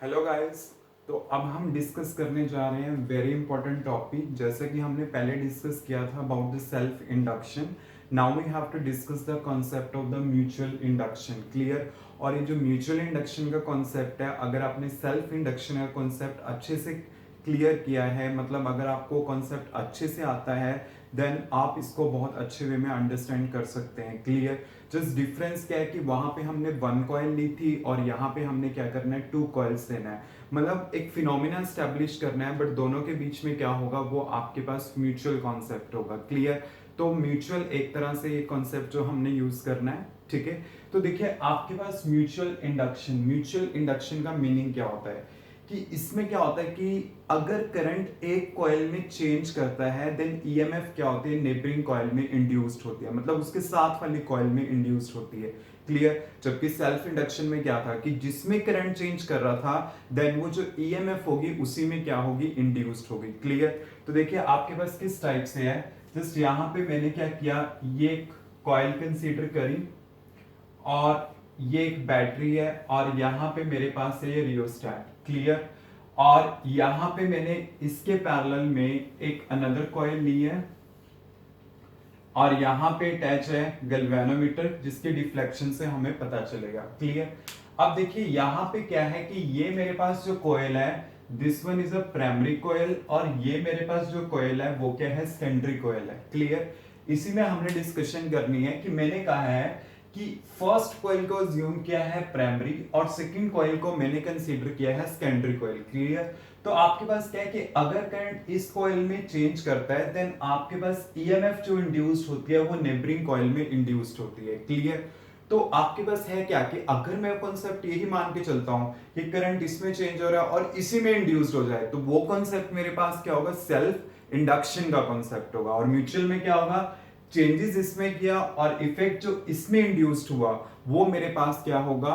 Hello guys. तो अब हम डिस्कस करने जा रहे हैं वेरी इंपॉर्टेंट टॉपिक। जैसे कि हमने पहले डिस्कस किया था about the self induction, now we have to discuss the concept of the mutual induction. Clear. और ये जो म्यूचुअल इंडक्शन का कॉन्सेप्ट है, अगर आपने सेल्फ इंडक्शन का कॉन्सेप्ट अच्छे से क्लियर किया है, मतलब अगर आपको कॉन्सेप्ट अच्छे से आता है, देन आप इसको बहुत अच्छे वे में अंडरस्टैंड कर सकते हैं। क्लियर। जस्ट डिफरेंस क्या है कि वहां पे हमने वन कॉइल ली थी और यहाँ पे हमने क्या करना है, टू कॉइल्स लेना है, मतलब एक फिनोमिना स्टैब्लिश करना है। बट दोनों के बीच में क्या होगा, वो आपके पास म्यूचुअल कॉन्सेप्ट होगा। क्लियर। तो म्यूचुअल एक तरह से ये कॉन्सेप्ट जो हमने यूज करना है, ठीक है। तो देखिए आपके पास म्यूचुअल इंडक्शन का मीनिंग क्या होता है कि इसमें क्या होता है कि अगर करंट एक कॉइल में चेंज करता है, देन ईएमएफ क्या होती है, नेबरिंग कॉइल में इंड्यूस्ड होती है, मतलब उसके साथ वाली कॉइल में इंड्यूस्ड होती है। क्लियर। जबकि सेल्फ इंडक्शन में क्या था कि जिसमें करंट चेंज कर रहा था, देन वो जो ईएमएफ होगी उसी में क्या होगी, इंड्यूस्ड होगी। क्लियर। तो देखिए आपके पास किस टाइप से है, जस्ट यहाँ पे मैंने क्या किया, ये एक कॉइल कंसीडर करी और ये एक बैटरी है और यहाँ पे मेरे पास है ये रियोस्टैट। क्लियर। और यहाँ पे मैंने इसके पैरेलल में एक अनदर कॉइल ली है और यहाँ पे अटैच है गैल्वेनोमीटर, जिसके डिफ्लेक्शन से हमें पता चलेगा। क्लियर। अब देखिए यहाँ पे क्या है कि ये मेरे पास जो कॉइल है, this one is a primary coil, और ये मेरे पास जो कॉइल है वो क्या है, सेकेंडरी कॉइल है। क्लियर। इसी में हमने डिस्कशन करनी है कि मैंने कहा है कि फर्स्ट कॉइल को अज्यूम किया है प्राइमरी और सेकंड कॉइल को मैंने कंसीडर किया है सेकेंडरी कॉइल। क्लियर। तो आपके पास क्या है कि अगर करंट इस कॉइल में चेंज करता है, देन आपके पास ईएमएफ जो इंड्यूस्ड होती है वो नेबरिंग कॉइल में इंड्यूस्ड होती है। क्लियर। तो आपके पास है क्या कि अगर मैं कॉन्सेप्ट यही मान के चलता हूं कि करंट इसमें चेंज हो रहा है और इसी में इंड्यूस्ड हो जाए, तो वो कॉन्सेप्ट मेरे पास क्या होगा, सेल्फ इंडक्शन का कॉन्सेप्ट होगा। और म्यूचुअल में क्या होगा, चेंजेस इसमें किया और इफेक्ट जो इसमें इंड्यूस्ड हुआ वो मेरे पास क्या होगा,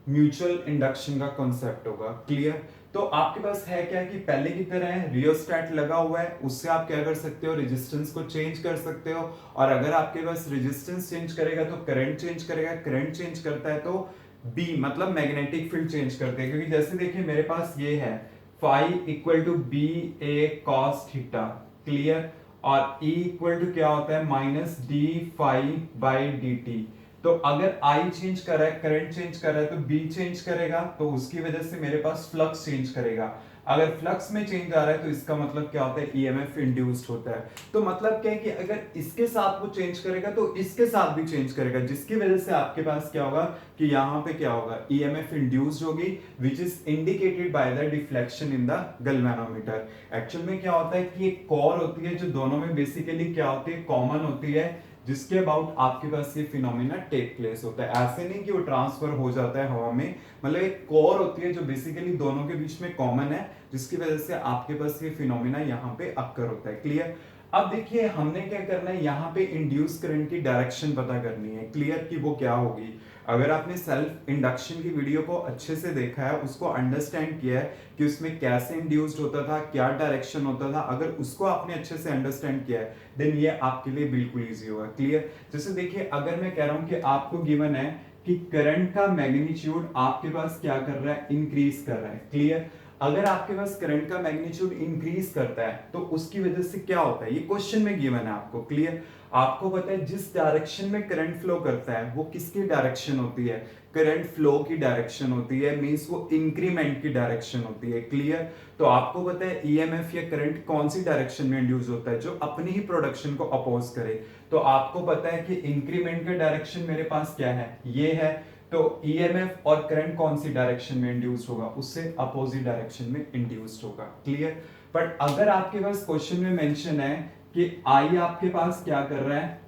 म्यूचुअल इंडक्शन का कॉन्सेप्ट होगा। क्लियर। तो आपके पास है क्या कि पहले की तरह है, रियोस्टैट लगा हुआ है, उससे आप क्या कर सकते हो, रेजिस्टेंस को चेंज कर सकते हो। और अगर आपके पास रेजिस्टेंस चेंज करेगा तो करंट चेंज करेगा, करंट चेंज करता है तो बी मतलब मैग्नेटिक फील्ड चेंज करते हैं। क्योंकि जैसे देखिए मेरे पास ये है phi equal to B A cos theta. Clear. और E इक्वल टू क्या होता है, minus d phi by D T. तो अगर I चेंज कर रहा है, करंट चेंज कर रहा है, तो B चेंज करेगा, तो उसकी वजह से मेरे पास फ्लक्स चेंज करेगा। अगर फ्लक्स में चेंज आ रहा है तो इसका मतलब क्या होता है, ईएमएफ इंड्यूस्ड होता है। तो मतलब क्या है कि अगर इसके साथ वो चेंज करेगा तो इसके साथ भी चेंज करेगा, जिसकी वजह से आपके पास क्या होगा कि यहाँ पे क्या होगा, ईएमएफ इंड्यूस्ड होगी, which is indicated by the deflection in the galvanometer. Actual में क्या होता है कि एक कोर होती है जो दोनों में बेसिकली क्या होती है, कॉमन होती है, जिसके अबाउट आपके पास ये फिनोमिना टेक प्लेस होता है। ऐसे नहीं कि वो ट्रांसफर हो जाता है हवा में, मतलब एक कोर होती है जो बेसिकली दोनों के बीच में कॉमन है, जिसकी वजह से आपके पास ये फिनोमिना यहाँ पे अक्कर होता है। क्लियर। अब देखिए हमने क्या करना है, यहाँ पे इंड्यूस करंट की डायरेक्शन पता करनी है। क्लियर कि वो क्या होगी। अगर आपने सेल्फ इंडक्शन की वीडियो को अच्छे से देखा है, उसको अंडरस्टैंड किया है कि उसमें कैसे इंड्यूस्ड होता था, क्या डायरेक्शन होता था, अगर उसको आपने अच्छे से अंडरस्टैंड किया है, देन ये आपके लिए बिल्कुल इजी होगा। क्लियर। जैसे देखिए अगर मैं कह रहा हूं कि आपको गिवन है कि करंट का मैग्नीट्यूड आपके पास क्या कर रहा है, इंक्रीज कर रहा है। क्लियर। अगर आपके पास करंट का मैग्नीट्यूड इंक्रीज करता है तो उसकी वजह से क्या होता है, ये क्वेश्चन में गिवन है आपको। क्लियर। आपको पता है जिस डायरेक्शन में करंट फ्लो करता है वो किसकी डायरेक्शन होती है, करंट फ्लो की डायरेक्शन होती है, मींस वो इंक्रीमेंट की डायरेक्शन होती है। क्लियर। तो आपको पता है ईएमएफ या करंट कौन सी डायरेक्शन में इंड्यूस होता है, जो अपनी ही प्रोडक्शन को अपोज करे। तो आपको पता है कि इंक्रीमेंट का डायरेक्शन मेरे पास क्या है, ये है। तो ईएमएफ और करंट कौन सी डायरेक्शन में इंड्यूस होगा, उससे अपोजिट डायरेक्शन में इंड्यूस्ड होगा। क्लियर। बट अगर आपके पास क्वेश्चन में मेंशन है कि आई आपके पास क्या कर रहा है,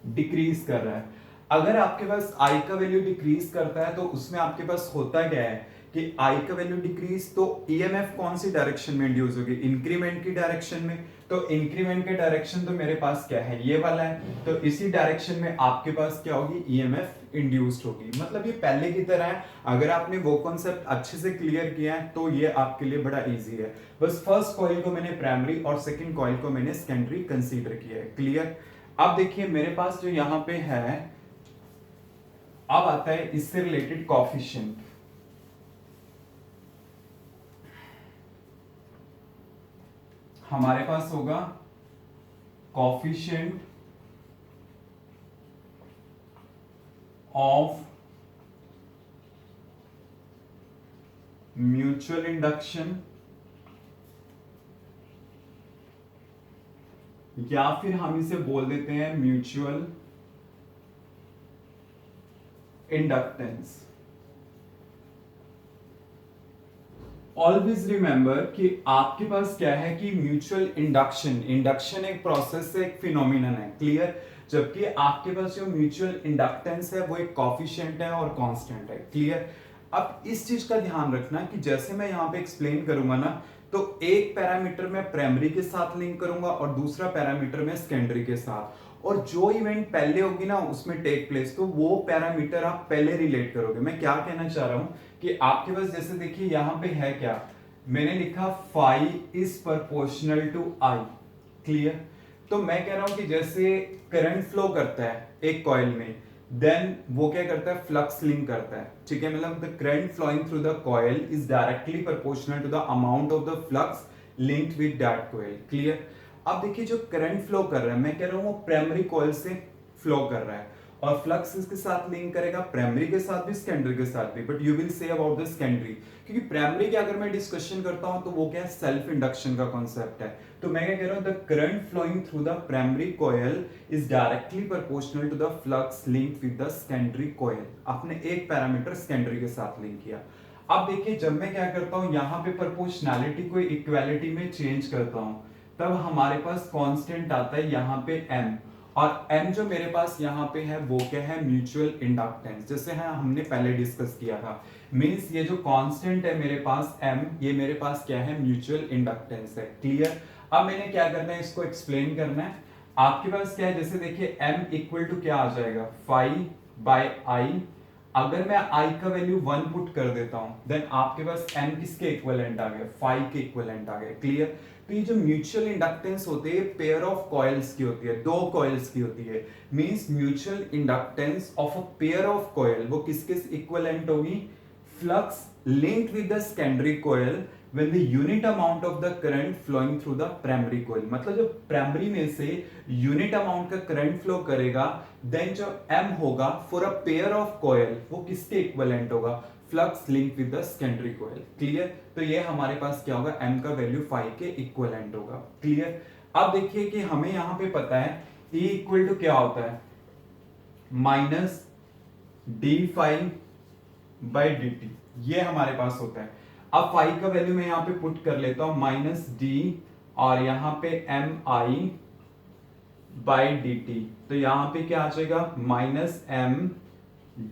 डिक्रीज कर रहा है, अगर आपके पास आई का वैल्यू डिक्रीज करता है तो उसमें आपके पास होता क्या है कि आई का वैल्यू डिक्रीज, तो ईएमएफ कौन सी डायरेक्शन में इंड्यूस होगी, इंक्रीमेंट की डायरेक्शन में। तो इंक्रीमेंट के डायरेक्शन तो मेरे पास क्या है, ये वाला है, तो इसी डायरेक्शन में आपके पास क्या होगी, ईएमएफ इंड्यूस्ड होगी। मतलब ये पहले की तरह है, अगर आपने वो कॉन्सेप्ट अच्छे से क्लियर किया है तो ये आपके लिए बड़ा इजी है। बस फर्स्ट कॉइल को मैंने प्राइमरी और सेकंड कॉइल को मैंने सेकेंडरी कंसीडर किया है। क्लियर। अब देखिए मेरे पास जो यहां पे है, अब आता है इससे रिलेटेड कॉफिशिएंट। हमारे पास होगा कोफिशिएंट ऑफ म्यूचुअल इंडक्शन, या फिर हम इसे बोल देते हैं म्यूचुअल इंडक्टेंस। ऑलवेज रिमेंबर कि आपके पास क्या है कि म्यूचुअल इंडक्शन, इंडक्शन एक प्रोसेस है, एक फिनोमिनन है, क्लियर। जबकि आपके पास जो म्यूचुअल इंडक्टेंस है वो एक कॉफिशिएंट है और कांस्टेंट है, क्लियर। अब इस चीज का ध्यान रखना कि जैसे मैं यहाँ पे एक्सप्लेन करूंगा ना, तो एक पैरामीटर मैं प्राइमरी के साथ लिंक करूंगा और दूसरा पैरामीटर मैं सेकेंडरी के साथ, और जो इवेंट पहले होगी ना उसमें टेक प्लेस, तो वो पैरामीटर आप पहले रिलेट करोगे। मैं क्या कहना चाह रहा हूं कि आपके पास जैसे देखिए यहां पे है क्या, मैंने लिखा phi is proportional to I, clear. तो मैं कह रहा हूं कि जैसे करंट फ्लो करता है एक कॉइल में, देन वो क्या करता है, फ्लक्स लिंक करता है, ठीक है। मतलब the current flowing through the coil is directly proportional to the amount of the flux linked with that coil, clear. अब देखिए जो करंट फ्लो कर रहा है, मैं कह रहा हूं वो प्राइमरी कॉइल से फ्लो कर रहा है, और फ्लक्स इसके साथ लिंक करेगा प्राइमरी के साथ भी सेकेंडरी के साथ भी, but you will say about the secondary, क्योंकि प्राइमरी की अगर मैं डिस्कशन करता हूं तो वो क्या है, सेल्फ इंडक्शन का कॉन्सेप्ट है। तो मैं क्या कह रहा हूं, the current flowing through the primary coil is directly proportional to the flux link with the secondary coil. आपने एक पैरामीटर सेकेंडरी के साथ लिंक किया। अब देखिए जब मैं क्या करता हूं, यहां पे प्रोपोर्शनैलिटी को इक्वालिटी में चेंज करता हूं, तब हमारे पास कांस्टेंट आता है यहाँ पे m, और m जो मेरे पास यहाँ पे है वो क्या है, म्यूचुअल इंडक्टेंस, जैसे है हमने पहले डिस्कस किया था। मींस ये जो कांस्टेंट है मेरे पास m, ये मेरे पास क्या है, म्यूचुअल इंडक्टेंस है, क्लियर। अब मैंने क्या करना है, इसको एक्सप्लेन करना है। आपके पास क्या है, जैसे देखिए m इक्वल टू क्या आ जाएगा, फाई बाय आई। अगर मैं i का वैल्यू 1 पुट कर देता हूं, देन आपके पास m किसके इक्विवेलेंट आ गया, फाई के इक्विवेलेंट आ गया, क्लियर। तो ये जो म्यूचुअल इंडक्टेंस होती है, पेयर ऑफ कॉइल्स की होती है, दो कॉइल्स की होती है। Means mutual inductance of a pair of coil वो किसके इक्विवेलेंट होगी, flux linked with the secondary coil when the unit amount of the current flowing through the primary coil। मतलब जब प्राइमरी में से यूनिट अमाउंट का करंट फ्लो करेगा, then जो m होगा for a pair of coil वो किसके इक्विवेलेंट होगा, flux link with the secondary coil, clear. तो ये हमारे पास क्या होगा, m का वैल्यू फाई के इक्विवेलेंट होगा, क्लियर। अब देखिए कि हमें यहां पे पता है E इक्वल टू क्या होता है, minus d phi by D t, ये हमारे पास होता है। अब फाई का वैल्यू मैं यहां पे पुट कर लेता हूं, माइनस डी और यहां पे M I by D T, तो यहां पे क्या आ जाएगा, minus M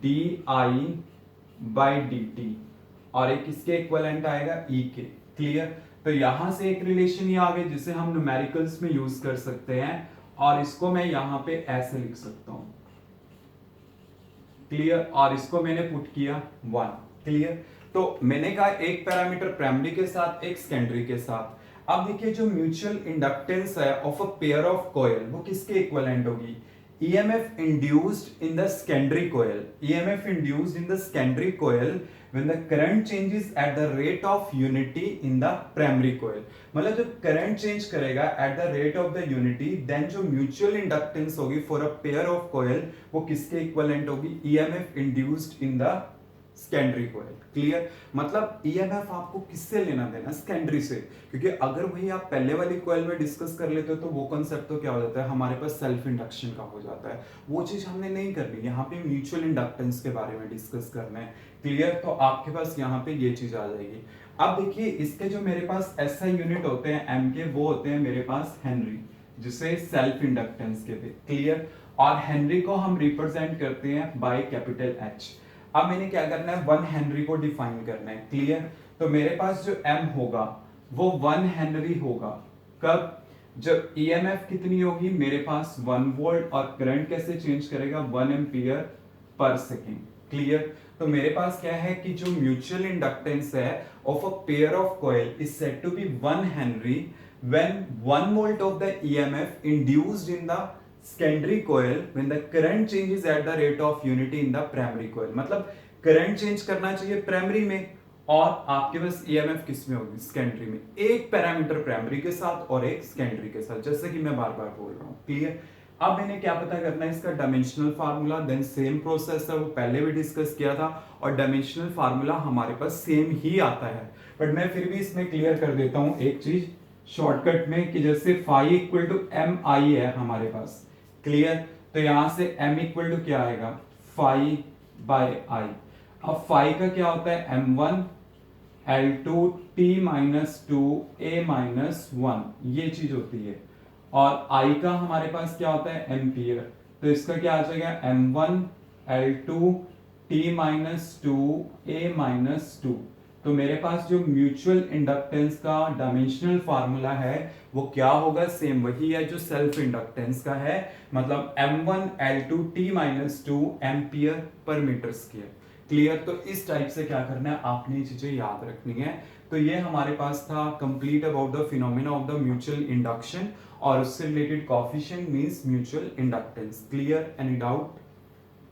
D I by D T, और एक किसके इक्विवेलेंट आएगा, ई के, क्लियर। तो यहां से एक रिलेशन ही आ गई जिसे हम न्यूमेरिकल्स में यूज कर सकते हैं, और इसको मैं यहां पे ऐसे लिख सकता हूं, क्लियर। और इसको मैंने पुट किया 1, क्लियर। तो मैंने कहा एक पैरामीटर प्राइमरी के साथ, एक सेकेंडरी के साथ। अब देखिए जो म्यूचुअल इंडक्टेंस है of a pair of coil वो किसके इक्विवेलेंट होगी, EMF induced in the secondary coil, EMF induced in the secondary coil when the current changes at the rate of unity in the primary coil। मतलब जब current change करेगा at the rate of the unity, then जो mutual inductance होगी for a pair of coil वो किसके equivalent होगी, EMF induced in the secondary coil, clear. मतलब EMF आपको किससे लेना देना, सेकेंडरी से, क्योंकि अगर वही आप पहले वाली कॉइल में डिस्कस कर लेते हो तो वो कॉन्सेप्ट तो क्या हो जाता है, हमारे पास सेल्फ इंडक्शन का हो जाता है। वो चीज हमने नहीं करनी, यहाँ पे म्यूचुअल इंडक्टेंस के बारे में डिस्कस करना है, क्लियर। तो आपके पास यहाँ पे ये चीज आ जाएगी। अब देखिए इसके जो मेरे पास SI यूनिट होते हैं एम के, वो होते हैं मेरे पास हेनरी, जिसे सेल्फ इंडक्टेंस कहते हैं, क्लियर। और हेनरी को हम रिप्रेजेंट करते हैं बाय कैपिटल H। अब मैंने क्या करना है, 1 हेनरी को डिफाइन करना है, क्लियर। तो मेरे पास जो m होगा वो 1 हेनरी होगा, कब, जब EMF कितनी होगी मेरे पास 1 वोल्ट, और करंट कैसे चेंज करेगा, 1 एम्पियर पर सेकेंड, क्लियर। तो मेरे पास क्या है कि जो म्यूचुअल इंडक्टेंस है of a pair of coil is said to be 1 henry when 1 volt of the EMF induced in the secondary coil when the current changes at the rate of unity in the primary coil। मतलब current change करना चाहिए primary में, और आपके पास EMF किस में होगी, secondary में, एक पैरामीटर प्राइमरी के साथ और एक सेकेंडरी के साथ, जैसे कि मैं बार बार बोल रहा हूँ। क्लियर। अब मैंने क्या पता करना है, इसका dimensional formula, then same process है, वो पहले भी डिस्कस किया था, और डायमेंशनल फार्मूला हमारे पास सेम ही आता है, बट मैं फिर भी इसमें क्लियर कर देता हूँ एक चीज शॉर्टकट में, कि जैसे फाई इक्वल टू एम आई है हमारे पास। क्लियर। तो यहां से m इक्वल टू क्या आएगा, फाई बाय आई। अब फाई का क्या होता है, m1 L2 t minus two a minus one, ये चीज होती है। और I का हमारे पास क्या होता है, एम्पियर। तो इसका क्या आ जाएगा, m1 L2 t minus two a minus two. तो मेरे पास जो म्यूचुअल इंडक्टेंस का डायमेंशनल फार्मूला है वो क्या होगा, सेम वही है जो सेल्फ इंडक्टेंस का है, मतलब m1 L2 t minus two ampere per metre square. Clear. तो इस टाइप से क्या करना है, आपने ये चीजें याद रखनी है। तो ये हमारे पास था complete about the phenomena of the mutual induction, और उससे related coefficient means mutual inductance. Clear, any doubt?